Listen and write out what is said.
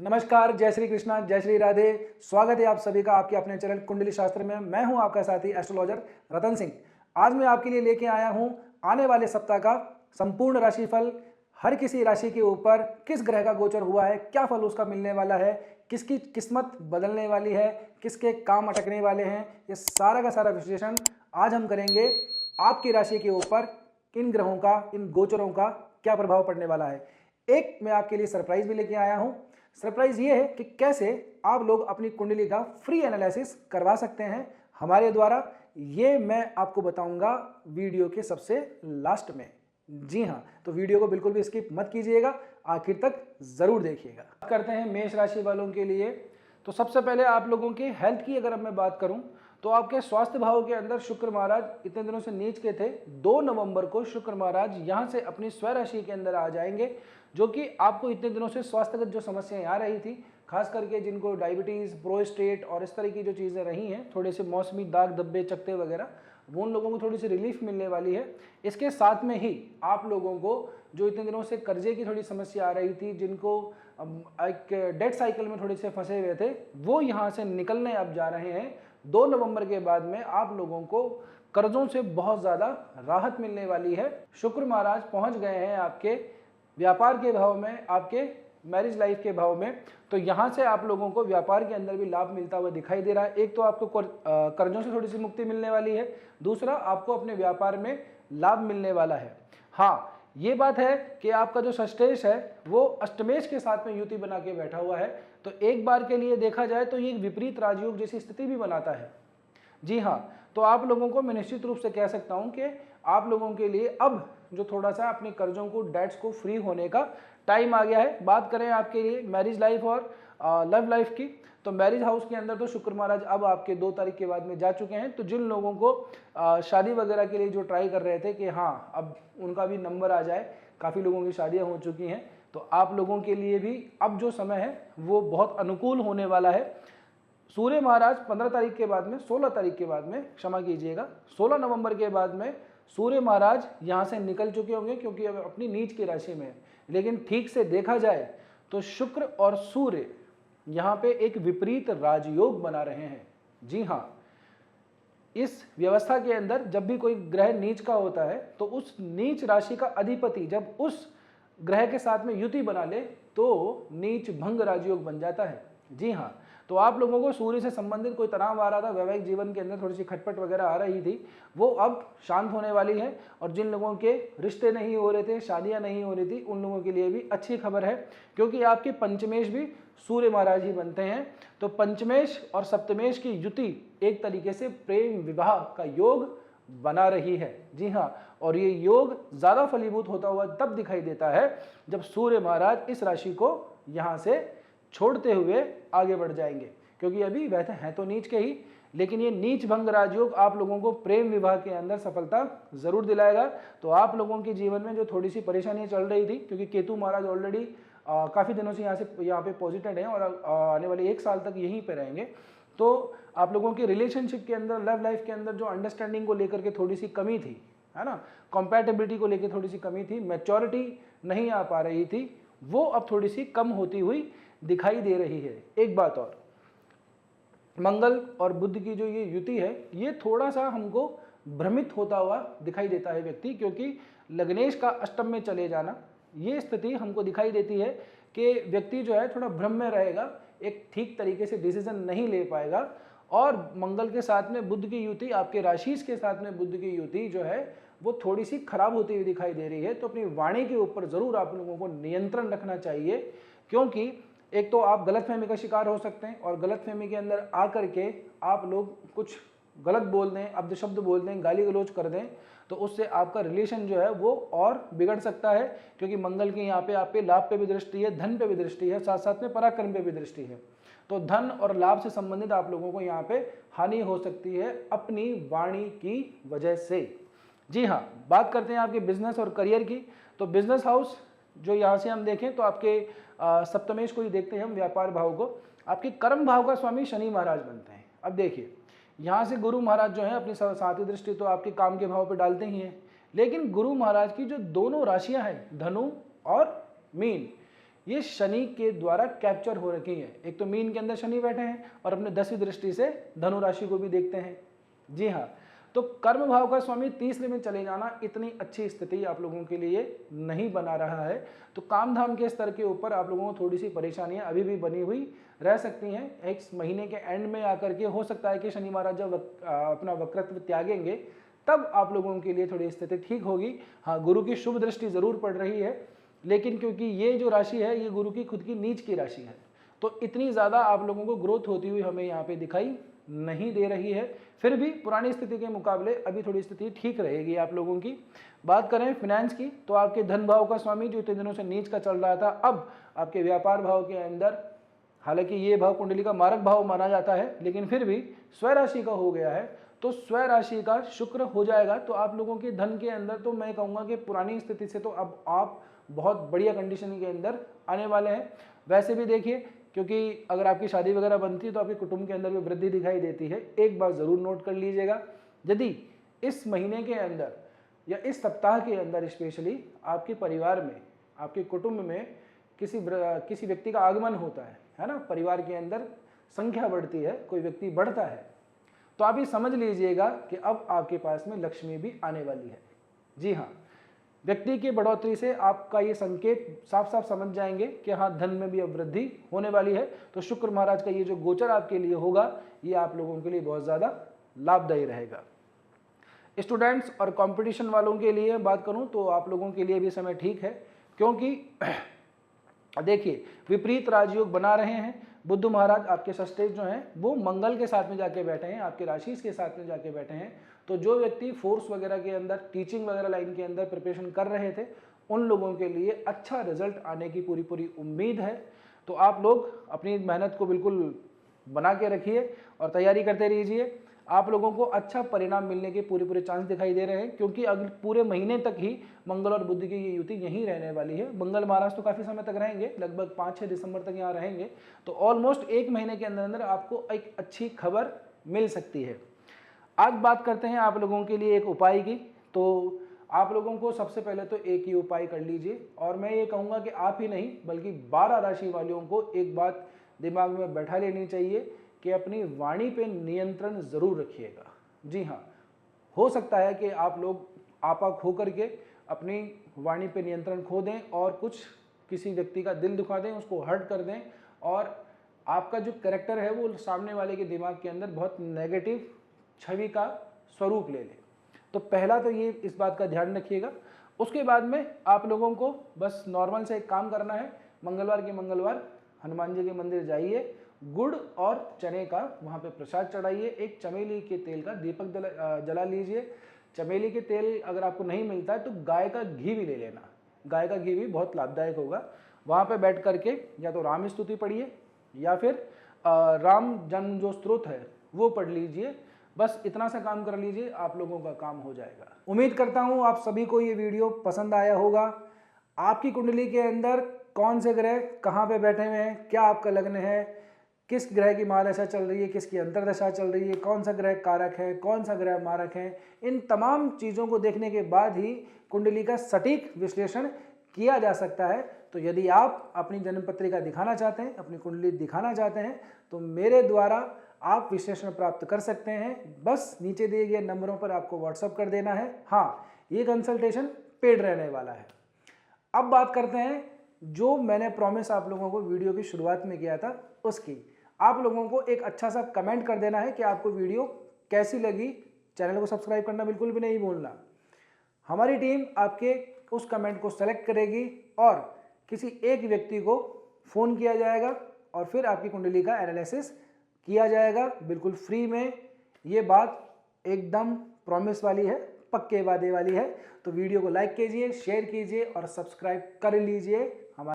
नमस्कार, जय श्री कृष्णा, जय श्री राधे। स्वागत है आप सभी का आपके अपने चैनल कुंडली शास्त्र में। मैं हूं आपका साथी एस्ट्रोलॉजर रतन सिंह। आज मैं आपके लिए लेके आया हूं आने वाले सप्ताह का संपूर्ण राशिफल। हर किसी राशि के ऊपर किस ग्रह का गोचर हुआ है, क्या फल उसका मिलने वाला है, किसकी किस्मत बदलने वाली है, किसके काम अटकने वाले हैं, ये सारा का सारा विश्लेषण आज हम करेंगे। आपकी राशि के ऊपर इन ग्रहों का, इन गोचरों का क्या प्रभाव पड़ने वाला है। एक मैं आपके लिए सरप्राइज भी लेके आया हूं। सरप्राइज ये है कि कैसे आप लोग अपनी कुंडली का फ्री एनालिसिस करवा सकते हैं हमारे द्वारा। ये मैं आपको बताऊंगा वीडियो के सबसे लास्ट में। जी हाँ, तो वीडियो को बिल्कुल भी स्किप मत कीजिएगा, आखिर तक जरूर देखिएगा। बात करते हैं मेष राशि वालों के लिए। तो सबसे पहले आप लोगों के हेल्थ की अगर मैं बात करूं तो आपके स्वास्थ्य भाव के अंदर शुक्र महाराज इतने दिनों से नीच के थे। 2 नवंबर को शुक्र महाराज यहां से अपनी स्व राशि के अंदर आ जाएंगे, जो कि आपको इतने दिनों से स्वास्थ्यगत जो समस्याएं आ रही थी, खास करके जिनको डायबिटीज़, प्रोस्टेट और इस तरह की जो चीज़ें रही हैं, थोड़े से मौसमी दाग धब्बे चकते वगैरह, वो उन लोगों को थोड़ी सी रिलीफ मिलने वाली है। इसके साथ में ही आप लोगों को जो इतने दिनों से कर्जे की थोड़ी समस्या आ रही थी, जिनको एक डेट साइकिल में थोड़े से फंसे हुए थे, वो यहाँ से निकलने अब जा रहे हैं। 2 नवंबर के बाद में आप लोगों को कर्जों से बहुत ज़्यादा राहत मिलने वाली है। शुक्र महाराज पहुँच गए हैं आपके व्यापार के भाव में, आपके मैरिज लाइफ के भाव में। तो यहाँ से आप लोगों को व्यापार के अंदर भी लाभ मिलता हुआ दिखाई दे रहा है। एक तो आपको कर्जों से थोड़ी सी मुक्ति मिलने वाली है, दूसरा आपको अपने व्यापार में लाभ मिलने वाला है। हाँ, ये बात है कि आपका जो षष्ठेश है वो अष्टमेश के साथ में युति बना के बैठा हुआ है। तो एक बार के लिए देखा जाए तो ये विपरीत राजयोग जैसी स्थिति भी बनाता है। जी हाँ, तो आप लोगों को मैं निश्चित रूप से कह सकता हूं कि आप लोगों के लिए अब जो थोड़ा सा अपने कर्जों को, डेट्स को फ्री होने का टाइम आ गया है। बात करें आपके लिए मैरिज लाइफ और लव लाइफ की, तो मैरिज हाउस के अंदर तो शुक्र महाराज अब आपके 2 तारीख के बाद में जा चुके हैं। तो जिन लोगों को शादी वगैरह के लिए जो ट्राई कर रहे थे कि हाँ अब उनका भी नंबर आ जाए, काफ़ी लोगों की शादियाँ हो चुकी हैं, तो आप लोगों के लिए भी अब जो समय है वो बहुत अनुकूल होने वाला है। सूर्य महाराज 15 तारीख के बाद में, 16 तारीख के बाद में, क्षमा कीजिएगा, 16 नवंबर के बाद में सूर्य महाराज यहाँ से निकल चुके होंगे, क्योंकि अब अपनी नीच की राशि में है। लेकिन ठीक से देखा जाए तो शुक्र और सूर्य यहाँ पे एक विपरीत राजयोग बना रहे हैं। जी हाँ, इस व्यवस्था के अंदर जब भी कोई ग्रह नीच का होता है तो उस नीच राशि का अधिपति जब उस ग्रह के साथ में युति बना ले तो नीच भंग राजयोग बन जाता है। जी हाँ, तो आप लोगों को सूर्य से संबंधित कोई तनाव आ रहा था, वैवाहिक जीवन के अंदर थोड़ी सी खटपट वगैरह आ रही थी, वो अब शांत होने वाली है। और जिन लोगों के रिश्ते नहीं हो रहे थे, शादियां नहीं हो रही थी, उन लोगों के लिए भी अच्छी खबर है, क्योंकि आपके पंचमेश भी सूर्य महाराज ही बनते हैं। तो पंचमेश और सप्तमेश की युति एक तरीके से प्रेम विवाह का योग बना रही है। जी हाँ, और ये योग ज्यादा फलीभूत होता हुआ तब दिखाई देता है जब सूर्य महाराज इस राशि को यहाँ से छोड़ते हुए आगे बढ़ जाएंगे, क्योंकि अभी वैसे हैं तो नीच के ही, लेकिन ये नीच भंग राजयोग आप लोगों को प्रेम विवाह के अंदर सफलता जरूर दिलाएगा। तो आप लोगों के जीवन में जो थोड़ी सी परेशानी चल रही थी, क्योंकि केतु महाराज ऑलरेडी काफ़ी दिनों से यहाँ पे पॉजिटिव हैं और आने वाले 1 साल तक यहीं पे रहेंगे, तो आप लोगों की रिलेशनशिप के अंदर, लव लाइफ के अंदर जो अंडरस्टैंडिंग को लेकर के थोड़ी सी कमी थी, है ना, कंपैटिबिलिटी को लेकर थोड़ी सी कमी थी, मैच्योरिटी नहीं आ पा रही थी, वो अब थोड़ी सी कम होती हुई दिखाई दे रही है। एक बात और, मंगल और बुध की जो ये युति है, ये थोड़ा सा हमको भ्रमित होता हुआ दिखाई देता है व्यक्ति, क्योंकि लग्नेश का अष्टम में चले जाना, ये स्थिति हमको दिखाई देती है कि व्यक्ति जो है थोड़ा भ्रम में रहेगा, एक ठीक तरीके से डिसीजन नहीं ले पाएगा। और मंगल के साथ में बुध की युति, आपके राशिस के साथ में बुध की युति जो है वो थोड़ी सी खराब होती हुई दिखाई दे रही है। तो अपनी वाणी के ऊपर जरूर आप लोगों को नियंत्रण रखना चाहिए, क्योंकि एक तो आप गलतफहमी का शिकार हो सकते हैं, और गलतफहमी के अंदर आकर के आप लोग कुछ गलत बोल दें, अपशब्द बोल दें, गाली गलौज कर दें, तो उससे आपका रिलेशन जो है वो और बिगड़ सकता है। क्योंकि मंगल की यहाँ पे आप पे लाभ पे भी दृष्टि है, धन पे भी दृष्टि है, साथ साथ में पराक्रम पे भी दृष्टि है। तो धन और लाभ से संबंधित आप लोगों को यहाँ पे हानि हो सकती है अपनी वाणी की वजह से। जी हाँ, बात करते हैं आपके बिजनेस और करियर की। तो बिजनेस हाउस जो यहाँ से हम देखें तो आपके सप्तमेश को ही देखते हैं हम, व्यापार भाव को, आपके कर्म भाव का स्वामी शनि महाराज बनते हैं। अब देखिए, यहाँ से गुरु महाराज जो है अपनी सातवीं दृष्टि तो आपके काम के भाव पे डालते ही हैं, लेकिन गुरु महाराज की जो दोनों राशियां हैं, धनु और मीन, ये शनि के द्वारा कैप्चर हो रखी हैं। एक तो मीन के अंदर शनि बैठे हैं और अपने 10वीं दृष्टि से धनु राशि को भी देखते हैं। जी हाँ, तो कर्म भाव का स्वामी तीसरे में चले जाना इतनी अच्छी स्थिति आप लोगों के लिए नहीं बना रहा है। तो काम धाम के स्तर के ऊपर आप लोगों को थोड़ी सी परेशानियां अभी भी बनी हुई रह सकती हैं। एक महीने के एंड में आकर के हो सकता है कि शनि महाराज जब अपना वक्रत्व त्यागेंगे तब आप लोगों के लिए थोड़ी स्थिति ठीक होगी। हाँ, गुरु की शुभ दृष्टि जरूर पड़ रही है, लेकिन क्योंकि ये जो राशि है ये गुरु की खुद की नीच की राशि है, तो इतनी ज़्यादा आप लोगों को ग्रोथ होती हुई हमें यहाँ पे दिखाई नहीं दे रही है। फिर भी पुरानी स्थिति के मुकाबले अभी थोड़ी स्थिति ठीक रहेगी आप लोगों की। बात करें फिनेंस की, तो आपके धन भाव का स्वामी जो इतने दिनों से नीच का चल रहा था, अब आपके व्यापार भाव के अंदर, हालांकि ये भाव कुंडली का मारक भाव माना जाता है, लेकिन फिर भी स्वराशि का हो गया है, तो स्वराशि का शुक्र हो जाएगा। तो आप लोगों के धन के अंदर तो मैं कहूँगा कि पुरानी स्थिति से तो अब आप बहुत बढ़िया कंडीशन के अंदर आने वाले हैं। वैसे भी देखिए, क्योंकि अगर आपकी शादी वगैरह बनती है तो आपके कुटुंब के अंदर भी वृद्धि दिखाई देती है। एक बात ज़रूर नोट कर लीजिएगा, यदि इस महीने के अंदर या इस सप्ताह के अंदर स्पेशली आपके परिवार में, आपके कुटुंब में किसी व्यक्ति का आगमन होता है ना, परिवार के अंदर संख्या बढ़ती है, कोई व्यक्ति बढ़ता है, तो आप ये समझ लीजिएगा कि अब आपके पास में लक्ष्मी भी आने वाली है। जी हाँ, व्यक्ति की बढ़ोतरी से आपका ये संकेत साफ साफ समझ जाएंगे कि हाँ, धन में भी अब वृद्धि होने वाली है। तो शुक्र महाराज का ये जो गोचर आपके लिए होगा, ये आप लोगों के लिए बहुत ज़्यादा लाभदायी रहेगा। स्टूडेंट्स और कंपटीशन वालों के लिए बात करूं तो आप लोगों के लिए भी समय ठीक है, क्योंकि देखिए विपरीत राजयोग बना रहे हैं। बुध महाराज आपके षष्ठेश जो हैं वो मंगल के साथ में जाके बैठे हैं, आपके राशि के साथ में जाके बैठे हैं। तो जो व्यक्ति फोर्स वगैरह के अंदर, टीचिंग वगैरह लाइन के अंदर प्रिपरेशन कर रहे थे, उन लोगों के लिए अच्छा रिजल्ट आने की पूरी उम्मीद है। तो आप लोग अपनी मेहनत को बिल्कुल बना के रखिए और तैयारी करते रहिए। आप लोगों को अच्छा परिणाम मिलने के पूरे चांस दिखाई दे रहे हैं, क्योंकि अगले पूरे महीने तक ही मंगल और बुध की ये युति यहीं रहने वाली है। मंगल महाराज तो काफ़ी समय तक रहेंगे, लगभग 5-6 दिसंबर तक यहाँ रहेंगे। तो ऑलमोस्ट एक महीने के अंदर अंदर आपको एक अच्छी खबर मिल सकती है। आज बात करते हैं आप लोगों के लिए एक उपाय की। तो आप लोगों को सबसे पहले तो एक ही उपाय कर लीजिए, और मैं ये कहूँगा कि आप ही नहीं बल्कि 12 राशि वालों को एक बात दिमाग में बैठा लेनी चाहिए कि अपनी वाणी पे नियंत्रण ज़रूर रखिएगा। जी हाँ, हो सकता है कि आप लोग आपा खो करके अपनी वाणी पे नियंत्रण खो दें और किसी व्यक्ति का दिल दुखा दें, उसको हर्ट कर दें, और आपका जो कैरेक्टर है वो सामने वाले के दिमाग के अंदर बहुत नेगेटिव छवि का स्वरूप ले ले। तो पहला तो ये इस बात का ध्यान रखिएगा। उसके बाद में आप लोगों को बस नॉर्मल से एक काम करना है। मंगलवार के मंगलवार हनुमान जी के मंदिर जाइए, गुड़ और चने का वहाँ पे प्रसाद चढ़ाइए, एक चमेली के तेल का दीपक जला लीजिए। चमेली के तेल अगर आपको नहीं मिलता है तो गाय का घी भी ले लेना, गाय का घी भी बहुत लाभदायक होगा। वहाँ पे बैठ करके या तो राम स्तुति पढ़िए या फिर राम जन्म जो स्तोत्र है वो पढ़ लीजिए। बस इतना सा काम कर लीजिए, आप लोगों का काम हो जाएगा। उम्मीद करता हूँ आप सभी को ये वीडियो पसंद आया होगा। आपकी कुंडली के अंदर कौन से ग्रह कहाँ पे बैठे हुए हैं, क्या आपका लग्न है, किस ग्रह की महादशा चल रही है, किसकी अंतर्दशा चल रही है, कौन सा ग्रह कारक है, कौन सा ग्रह मारक है, इन तमाम चीज़ों को देखने के बाद ही कुंडली का सटीक विश्लेषण किया जा सकता है। तो यदि आप अपनी जन्म पत्रिका दिखाना चाहते हैं, अपनी कुंडली दिखाना चाहते हैं, तो मेरे द्वारा आप विश्लेषण प्राप्त कर सकते हैं। बस नीचे दिए गए नंबरों पर आपको व्हाट्सअप कर देना है। हाँ, ये कंसल्टेशन पेड रहने वाला है। अब बात करते हैं जो मैंने प्रॉमिस आप लोगों को वीडियो की शुरुआत में किया था उसकी। आप लोगों को एक अच्छा सा कमेंट कर देना है कि आपको वीडियो कैसी लगी। चैनल को सब्सक्राइब करना बिल्कुल भी नहीं भूलना। हमारी टीम आपके उस कमेंट को सेलेक्ट करेगी और किसी एक व्यक्ति को फ़ोन किया जाएगा और फिर आपकी कुंडली का एनालिसिस किया जाएगा बिल्कुल फ्री में। ये बात एकदम प्रॉमिस वाली है, पक्के वादे वाली है। तो वीडियो को लाइक कीजिए, शेयर कीजिए और सब्सक्राइब कर लीजिए।